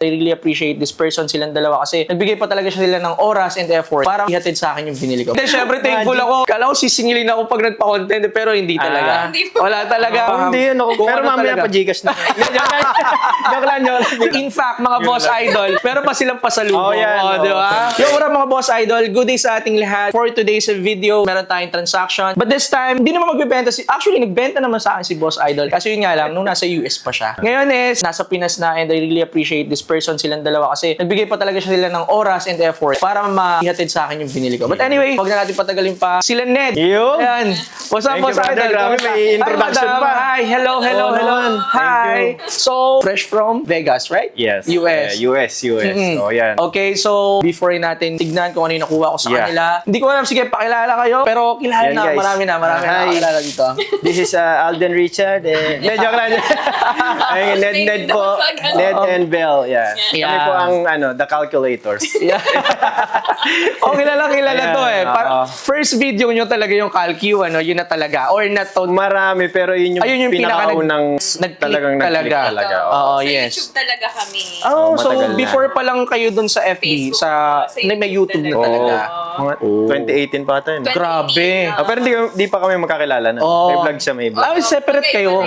I really appreciate this person, silang dalawa kasi nagbigay pa talaga sila ng oras and effort para ihatid sa akin yung binili ko. Then syempre thankful ako. Kala ko sisingilin ako pag nagpa-content pero hindi talaga. Wala talaga. Hindi yun ako. Pero ano mamaya talaga. pa Gcash na. Joke lang. In fact, mga boss idol, meron pa silang pasalubong. Oh, yan, Di ba? Yo, what up mga boss idol? Good day sa ating lahat. For today's video, meron tayong transaction. But this time, di naman magbibenta actually, nagbenta naman sa akin si boss idol. Kasi yun nga lang, nung nasa US pa siya. Ngayon is, nasa Pinas na and I really appreciate this person, silang dalawa kasi nagbigay pa talaga sila ng oras and effort para maihatid sa akin yung binili ko. But anyway, huwag na natin patagalin pa. Sila Ned. Yo! Ayan. What's up, Thank boss you, brother. idol? Grabe, Kamusta? may introduction Hi, madam. pa. Hi, hello. naman. Hi. Thank So, fresh from Vegas, right? Yes. US. US. Oh, yan. Okay, so before natin tignan kung ano yung nakuha ko sa kanila. Hindi ko alam, sige, pakilala kayo. Pero kilala Yan, na, guys. marami na Hi. nakakilala dito. This is Alden Richard. Joke lang. Ay, Ned po. Ned and Bell. Yeah. Yeah. Kami po ang the calculators. Yeah. Oh, kilala Ayan, to eh. oo. First video nyo talaga yung calcu, yun na talaga. Or not to. Marami, pero yun yung, Ayun yung pinakaunang nag-click talagang nag-click talaga. talaga. Oo, Sa yes. YouTube talaga kami. Oh, so matagal na. before pa lang kayo dun sa FB, Facebook sa po, may YouTube na talaga. talaga. Mga 2018 pa ata yun. Grabe. Pero di pa kami magkakilala na. Oo. May vlog siya, may vlog. Ah, separate kayo.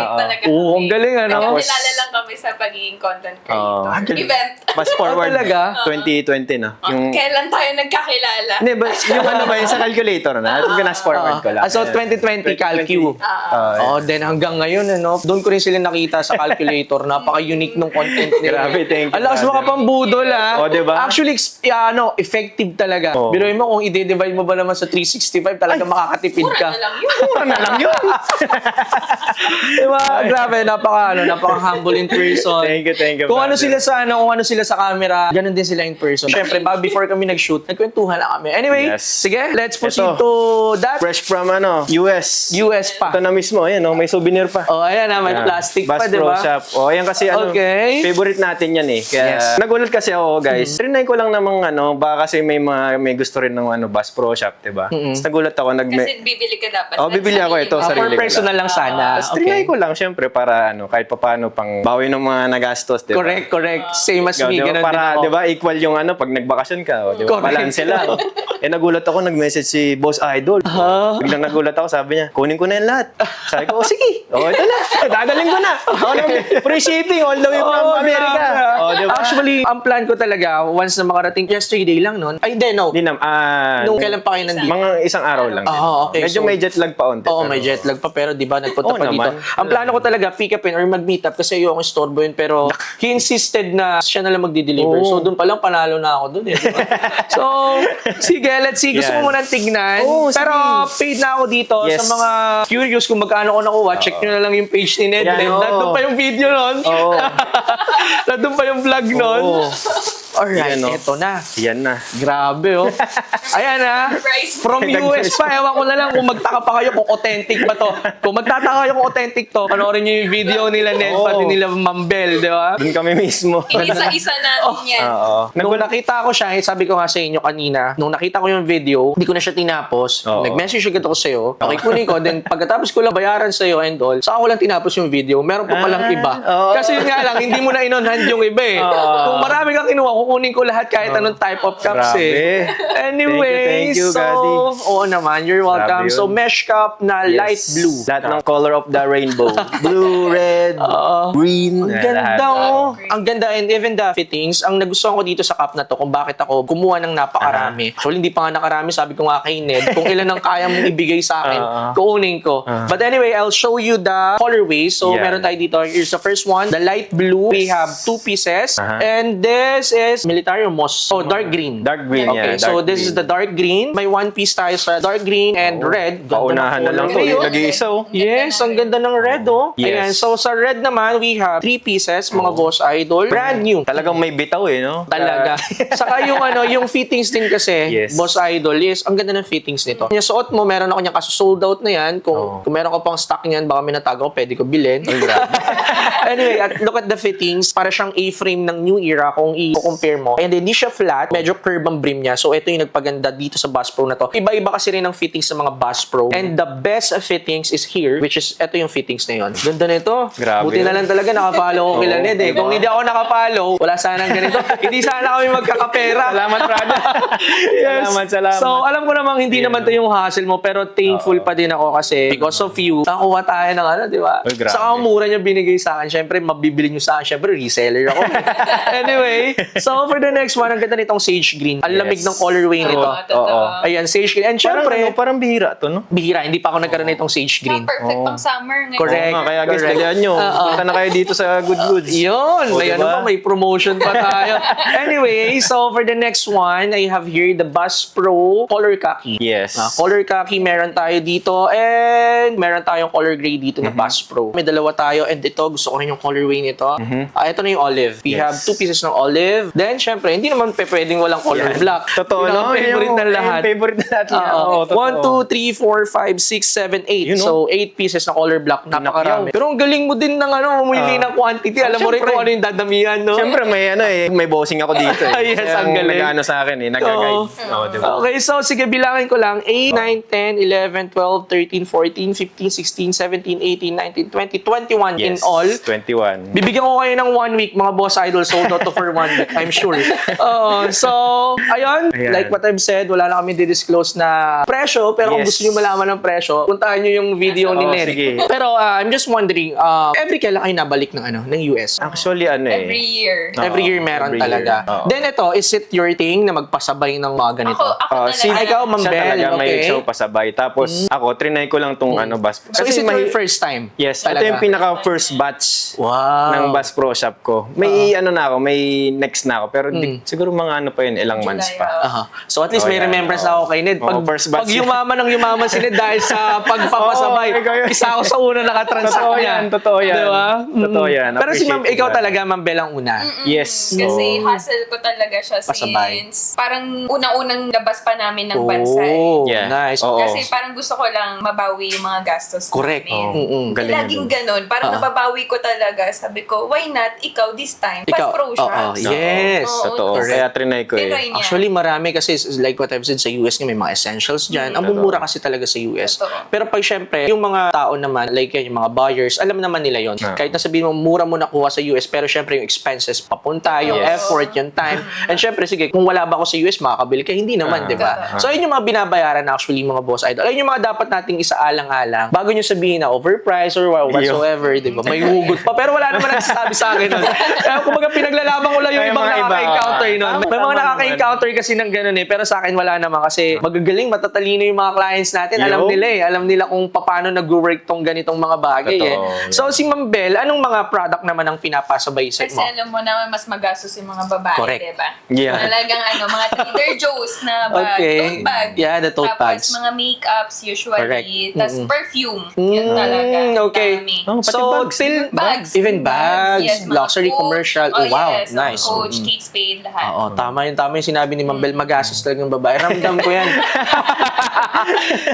Oo, ang galing ano. Nakilala lang kami sa pagiging content Oo. creator. Event. Fast forward. talaga? 2020 na. Yung Kailan tayo nagkakilala? Hindi, ba, yung ano ba yun sa calculator na? Yung fast forward ko lang. So 2020 calcu. Oh, then hanggang ngayon doon ko rin sila nakita sa calculator. Napaka-unique nung content nila. Grabe, thank you, Ang lakas brother. makapambudol Oh, diba? Actually, effective talaga. Oh. Biruin mo kung i-divide mo ba naman sa 365, talaga makakatipid Mura ka. na lang yun. Mura na lang yun. Diba? Grabe, napaka-humble in person. Thank you. Kung ano brother. sila sa camera, ganun din sila in person. Siyempre, before kami nag-shoot, nagkwentuhan lang kami. Anyway, Yes. sige, let's proceed Ito. to that. Fresh from US. US pa. Ito na mismo, ayan, may souvenir pa. Oh, ayan na, may Ayan. plastic Bass pa, di Pro ba? Shop. Oh, ayan kasi Okay. favorite natin yan eh. Kaya Yes. nagulat kasi ako, guys. Trinay ko lang namang baka kasi may gusto rin ng Bass Pro Shop, 'di ba? Tapos nagulat ako Kasi bibili ka dapat. Oh, bibili ako ito, For sarili ko personal lang sana. Tapos trinay ko lang syempre para kahit papaano pang bawi ng mga nagastos, 'di ba? Correct. Same as me. Di ba? Ganun Para, din ako. di ba, equal yung pag nagbakasyon ka, di ba? Correct. Balance lang. Nagulat ako, nag-message si Boss Idol. Biglang nagulat ako, sabi niya, kunin ko na yan lahat. Sabi ko, sige. Ito na. Dadaling ko na. Ako na, free shipping all the way from America. Di ba? Actually, ang plan ko talaga, once na makarating, yesterday lang nun. Ay, hindi, no. Di Nung kailan pa kayo nandito? Mga isang araw lang. din. Okay. Medyo So, may jet lag pa onte. Oo, pero- may jet lag pa, pero di ba, nagpunta Oo pa dito. naman. Ang plano ko talaga, pick up or mag-meet up kasi ayoko istorbo yun, pero he insisted na siya na lang magdi-deliver. Oo. So, doon pa lang, panalo na ako doon eh. di ba? So, sige, let's see. Gusto Yan. mo munang tignan. Oo, sige. Pero, paid na ako dito. Yes. Sa mga curious kung magkano ko nakuha, check nyo na lang yung page ni Ned. Yan, oo. Nandun pa yung video nun. Oo. Nandun pa yung vlog nun. Oo. Alright, Yan, no? eto na. Yan na. Grabe, oh. Ayan, ha. Surprise. From US pa. Ewan ko na lang kung magtaka pa kayo kung authentic ba to. Kung magtataka kayo kung authentic to, panoorin nyo yung video nila Ned, Oo. pati nila Mambel, di ba? Doon kami mismo. Isa-isa natin yan. Oo. Nung nakita ko siya, sabi ko nga sa inyo kanina, nung nakita ko yung video, hindi ko na siya tinapos. Oo. Nag-message agad ako sa'yo. Okay, kunin ko. Then, pagkatapos ko lang bayaran sa'yo and all, saka ko lang tinapos yung video. Meron pa palang iba. Oo. Kasi yun nga lang, hindi mo na in-on-hand yung iba eh. Kung marami kang kinuha, kukunin ko lahat kahit anong type of cups eh. Grabe. Anyway, Thank you, so, Gadi. oo naman, you're welcome. Grabe yun. So, mesh cup na Yes. light blue. Lahat ng color of the rainbow. Blue, red, green. Ang lahat. ganda oh. Ang ganda and even the fittings. Ang nagustuhan ko dito sa cup na to kung bakit ako kumuha ng napakarami. Actually, hindi pa nga nakarami. Sabi ko nga kay Ned, kung ilan ang kaya mong ibigay sa akin, kuunin ko. But anyway, I'll show you the colorways. So, Yeah. meron tayo dito. Here's the first one. The light blue. We have 2 pieces. And this is military or moss. Oh, dark green. Dark green, Okay, yeah. so dark this is green. the dark green. May 1 piece tayo sa dark green and red. Ganda Paunahan ng na lang to. kulay. Yung nag-iisa, oh. Yes, ang ganda ng red, oh. Yes. Ayan, so sa red naman, we have 3 pieces, mga boss idol. Brand new. Talagang may bitaw eh, no? Talaga. Saka yung yung fittings din kasi, Yes. boss idol, yes, ang ganda ng fittings nito. Yung suot mo, meron ako niyan kaso sold out na yan. Kung meron ka pang stock niyan, baka may natago, pwede ko bilhin. Anyway, look at the fittings. Para siyang A-frame ng new era kung i-compare i-compare mo. And hindi siya flat, medyo curve ang brim niya. So ito yung nagpaganda dito sa Bass Pro na to. Iba-iba kasi rin ang fittings sa mga Bass Pro. And the best fittings is here, which is ito yung fittings na yun. Ganda nito. Grabe. Buti na lang talaga nakapollow ko kila Ned eh. Kung hindi ako nakapollow, wala sanang ganito. Hindi sana kami magkakapera. Salamat, brother. Salamat. So, alam ko namang hindi naman to yung hassle mo, pero thankful pa din ako kasi because of you, nakuha tayo ng ano, di ba? Ay, grabe. Saka ang mura niya binigay sa akin. Siyempre, mabibili niyo sa akin. Siyempre, reseller ako. Anyway, so for the next one, ang ganda nitong sage green. Ang lamig Yes. ng colorway nito. Totoo. Ayan, sage green. And Parang, syempre, parang bihira to, no? bihira, hindi pa ako nagkaroon nitong sage green. Perfect pang summer ngayon. Correct. Oo nga, kaya guys, Correct. dalihan nyo. Punta na kayo dito sa Good Goods. Yun, O, may diba? ano pa, may promotion pa tayo. Anyway, so for the next one, I have here the Bass Pro Color Khaki. Yes. Color Khaki, meron tayo dito and meron tayong color gray dito na Bass Pro. May dalawa tayo and ito, gusto ko rin yung colorway nito. Ito na yung olive. We Yes. have 2 pieces ng olive. Then, syempre, hindi naman pwedeng walang color black. Totoo, Yun ang no? favorite ng lahat. Yung favorite na natin. yan. Oo, totoo. 1, 2, 3, 4, 5, 6, 7, 8. Yun, no? So, 8 pieces na color black. Napakarami. Pero ang galing mo din ng ano, mamili ng quantity. Alam mo rin syempre. kung ano yung dadamihan, no? Siyempre, may ano eh, may bossing ako dito eh. Yes, Kaya ang galing. nag-ano sa akin eh, nag-guide. Oo, diba? Okay, so sige, bilangin ko lang. 8, 9, 10, 11, 12, 13, 14, 15, 16, 17, 18, 19, 20, 21 in Yes, all. 21. Bibigyan ko kayo ng 1 week, mga boss idol. Sold out to for 1 week, I'm sure. So, ayun. Ayan. Like what I've said, wala na kami di-disclose na presyo. Pero kung Yes. gusto nyo malaman ng presyo, puntahan nyo yung video ni Oo, Ned. sige. Pero I'm just wondering, every kailan kayo nabalik ng ano, ng US? Actually, ano eh. Every year. Every year meron every year. talaga. Oo. Then ito, is it your thing na magpasabay ng mga ganito? Ako Si talaga. ikaw, Ma'am siya Bel, talaga may okay. show pasabay. Tapos ako, trinay ko lang tong ano, Bass Pro. So is it your mahi- first time? Yes, Talaga? ito yung pinaka first batch Wow. ng Bass Pro shop ko. May ano na ako, may next na ako. Pero siguro mga ano pa yun, ilang months pa. Aha. So at least Oh, may yan. remembrance na ako kay Ned. Pag, Oh, first batch pag yumaman ng yumaman si Ned dahil sa pagpapasabay, Oo, ikaw yun. isa ako sa una nakatransact Totoo niya. yan, totoo yan. Diba? Totoo yan. Pero si Ma'am, Appreciate ikaw that. talaga, Ma'am Bel, ang una. Yes. Kasi Oo. hustle ko talaga siya Pasabay. since parang unang-unang labas pa namin ng bansa eh. Oh, Yeah. nice. Oo. Kasi parang gusto ko lang mabawi yung mga gastos Correct. namin. Galing Laging yun. ganun. Parang nababawi ko talaga. Sabi ko, why not ikaw this time? Ikaw, Bass Pro siya. oo, yes. Oo, Totoo. correct. Kaya trinay ko eh. Tinry niya. Actually, marami kasi, like what I've said sa US, may mga essentials dyan. Ang mumura kasi talaga sa US. Totoo. Pero pag syempre, yung mga tao naman, like yan, yung mga buyers, alam naman nila yon. Kahit na sabihin mo, mura mo nakuha sa US, pero syempre yung expenses papunta, yung Yes. effort, yung time. And syempre, sige, kung wala ba ako sa US, makakabili ka. Hindi naman, di ba? So, ayun yung mga binabayaran actually, mga boss idol. Ayun yung mga dapat nating isaalang-alang bago nyo sabihin na overpriced or whatsoever, di ba? May hugot pa. Pero wala naman nagsasabi sa akin nun. Kaya kumbaga, pinaglalaban ko lang yung Ay, ibang mga iba. nakaka-encounter nun. May mga Tama nakaka-encounter kasi ng ganun eh. Pero sa akin, wala naman. Kasi magagaling, matatalino yung mga clients natin. Alam Yo. nila eh. Alam nila kung paano nag-work tong ganitong mga bagay eh. Totoo. So, si Ma'am Bel, anong mga product naman ang pinapasabay sa Kasi mo? alam mo naman, mas magastos yung mga babae, Correct. diba? Yeah. Talagang mga Trader Joe's na bag, Okay. tote bag. Yeah, the tote Tapos bags. mga makeups usually. Correct. Tapos perfume. Yun talaga. Okay. Dami. Oh, pati So, bags. till Bags. even bags, Yes, mga luxury, Coach. commercial. Oh, wow, yes, nice. Coach, Kate Spade, lahat. Oo, tama yung sinabi ni Ma'am Bel, magastos talagang babae. Ramdam ko yan.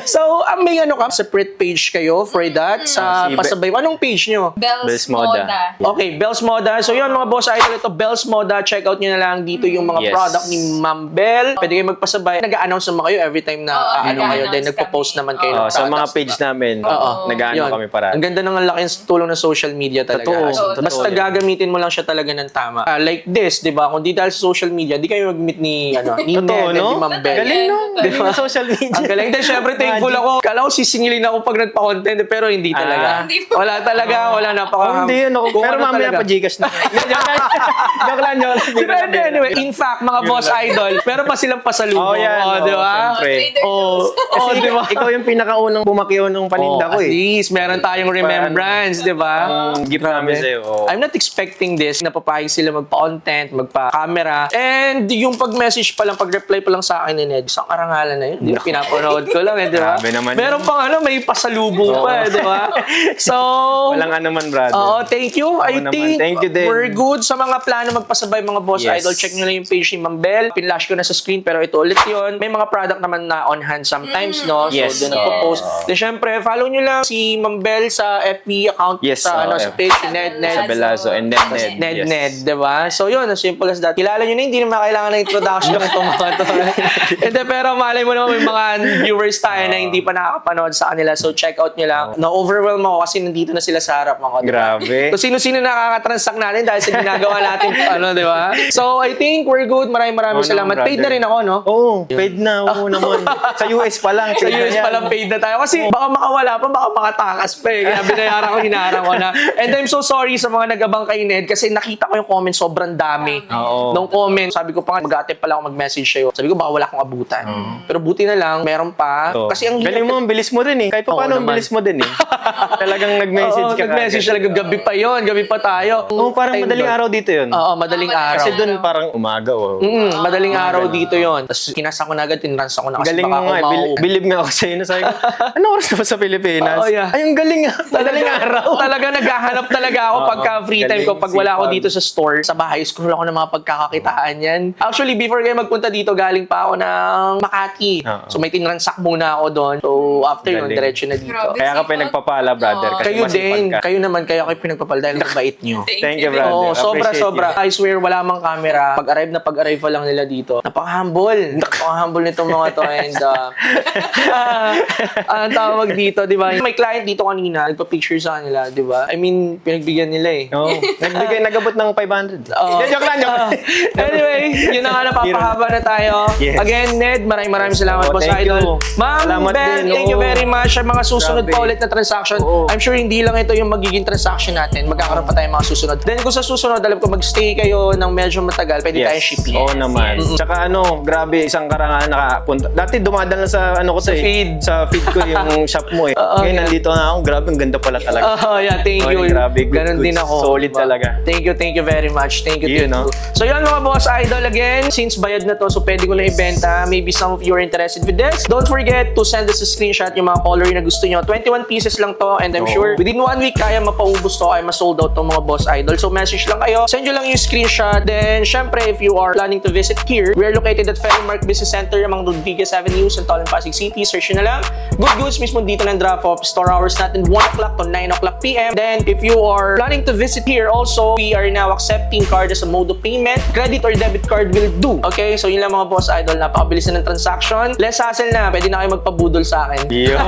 So, may ano ka, separate page kayo for that sa Si pasabay. Anong page nyo? Bells Bells Moda. Moda. Okay, Bells Moda. So yun mga boss idol, ito Bells Moda. Check out nyo na lang dito yung mga Yes. product ni Ma'am Bel. Pwede kayo magpasabay. Nag-a-announce naman kayo every time na Oo, ano kayo. nag-a-announce Then nagpo-post kami. naman kayo Oo. ng Sa mga products, page diba? namin, Oo. nag-ano Yun. kami para. Ang ganda ng laking tulong ng social media talaga. Totoo. As in, Totoo basta yan. gagamitin mo lang siya talaga ng tama. Like this, di ba? Kung di dahil sa social media, di kayo mag-meet ni, ni Totoo, Ned, no? ni Ma'am Bel. Galing, no? Totoo. Galing na social media. Ang galing. Then, syempre, thankful ako. Kala ko sisingilin ako pag nagpa-content, pero hindi talaga. Hindi po. Wala talaga. Wala napaka... Oh, hindi, ano. Kung Pero ano mamaya talaga. pa Gcash na. Joke lang, joke lang. Depende anyway. In fact, mga boss idol, pero pa silang pasalubong. Oh, yan. Oh, Oh, di ba? syempre. Trader Oh, Joe's. oh, di ba? Ikaw yung pinakaunang bumakyaw ng paninda ko At eh. least, meron tayong remembrance, di ba? Ang gift namin sa'yo. oh. I'm not expecting this. Napapayag sila magpa-content, magpa-camera. And yung pag-message pa lang, pag-reply pa lang sa akin ni Ned, isang karangalan na yun. Di ba? Pinapanood ko lang, di ba? Grabe naman Meron pang may pasalubong pa, di ba? So, Walang ano man, brother. Oo, thank you. I naman. think Thank you din. we're good sa mga plano magpasabay mga boss Yes. idol. Check nyo lang yung page ni Ma'am Bel. Pinlash ko na sa screen pero ito ulit yun. May mga product naman na on hand sometimes, no? So, Yes. doon nagpo-post. Then, syempre, follow nyo lang si Ma'am Bel sa FB account Yes, sa, sa yeah. page ni Ned. Sa Belazo and Ned. Ned, yes. Ned, diba? So, yun, as simple as that. Kilala nyo nyo na, hindi naman kailangan ng introduction itong mga to. Hindi, pero malay mo naman may mga viewers tayo na hindi pa nakakapanood sa kanila. So, check out nyo lang. Na-overwhelm ako kasi nandito na sila sa harap mga. Grabe. So, sino-sino nakakatransact natin dahil sa ginagawa natin, di ba? So, I think we're good. Maraming salamat. naman, Paid na brother. rin ako, no? Oo, paid na. Oo naman. Sa US pa lang. Sa paid na US yan. pa lang paid na tayo. Kasi baka makawala pa, baka makatakas pa eh. Kaya binayaran ko, hinaharang ko na. And I'm so sorry sa mga nag-abang kay Ned kasi nakita ko yung comment sobrang dami. Oo. Nung comment, sabi ko pa nga, mag-attempt pala ako mag-message sa'yo. Sabi ko, baka wala akong abutan. Pero buti na lang, meron pa. Oo. Kasi ang Galing mo, ang bilis mo din eh. Kahit pa Oo paano, ang naman. bilis mo din eh. Talagang nag-message Oo, ka. nag-message agad. talaga. Gabi pa yon, gabi pa tayo. Oo, parang Time madaling doon. araw dito yun. Oo, madaling araw. Kasi doon parang umaga. Oh. Madaling araw dito yon. Tapos kinasa ko na agad, tinransa ko na kasi Galing baka mo nga. ako Bilib nga ako sa'yo na sabi ko, ano oras na ba sa Pilipinas? Oo, yeah. Ay, ang galing ah. Madaling araw. Talaga naghahanap talaga ako pagka free time ko. Galing, Pag wala ako sipag. dito sa store, sa bahay, scroll ako ng mga pagkakakitaan yan. Actually, before kayo magpunta dito, galing pa ako ng Makati. Oo. So may tinransak muna ako doon. So after yun, Galing. diretso na dito. Grabe. Kaya ka pa nagpapala, brother. Kasi Kayo masipag din. ka. Kayo naman, kayo pinagpapal dahil ang bait nyo. Thank you, brother. Oo, Appreciate sobra. you. I swear, wala mang camera. Pag-arrive pa lang nila dito. Napaka-humble. Napaka-humble nitong mga to. And, ang tawag dito, di ba? May client dito kanina, nagpa-picture sa kanila, di ba? I mean, pinagbigyan nila eh. Oo. Nagabot ng 500. Oo. Joke lang, joke lang. Anyway, yun na nga, napapahaba na tayo. Yes. Again, Ned, maraming salamat Oo, po sa thank you. Idol. Ma'am Salamat Beth, din, thank you oo. very much. Sa mga susunod Grabe. pa ulit na transaction, Oo. I'm sure hindi lang ito yung magiging transaction natin. Magkakaroon pa tayo mga susunod. Then kung sa susunod, alam ko mag-stay kayo ng medyo matagal, pwede tayong shipping. Oo naman. Tsaka grabe, isang karangan nakapunta. Dati dumadaan lang sa ano ko Sa feed. Sa feed ko yung shop mo eh. Oo, Ngayon yeah. nandito na ako. Grabe, ang ganda pala talaga. Yeah, thank you. Oy, grabe, good Ganon din goods. ako. Solid talaga. Thank you very much. Thank you, Yun, too. no? So yun mga boss idol, again, since bayad na to, so pwede ko lang ibenta. Maybe some of you are interested with this. Don't forget to send us a screenshot yung mga color na gusto nyo. 21 pieces lang to, and I'm Oo. sure within 1 week kaya mapaubos to, kaya ma-sold out to mga boss idol. So message lang kayo, send nyo lang yung screenshot. Then syempre, if you are planning to visit here, we are located at Ferrymark Business Center among Rodriguez Avenue, Santolan, Pasig City. Search nyo na lang. Good Goods mismo dito ng drop off. Store hours natin 1 o'clock to 9 o'clock p.m. Then if you are planning to visit here also, we are now accepting card as a mode of payment. Credit or debit card will do. Okay, so yun lang mga boss idol. Napakabilis na ng transaction. Less hassle na. Pwede na kayo magpabudol sa akin. Yeah.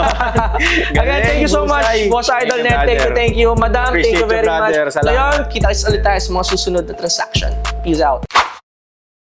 Again, thank you so much, boss idol net. Thank you, madam. Thank Appreciate you very you, much. brother. So Salamat. yun, kita ulit tayo sa mga susunod na transaction. Peace out.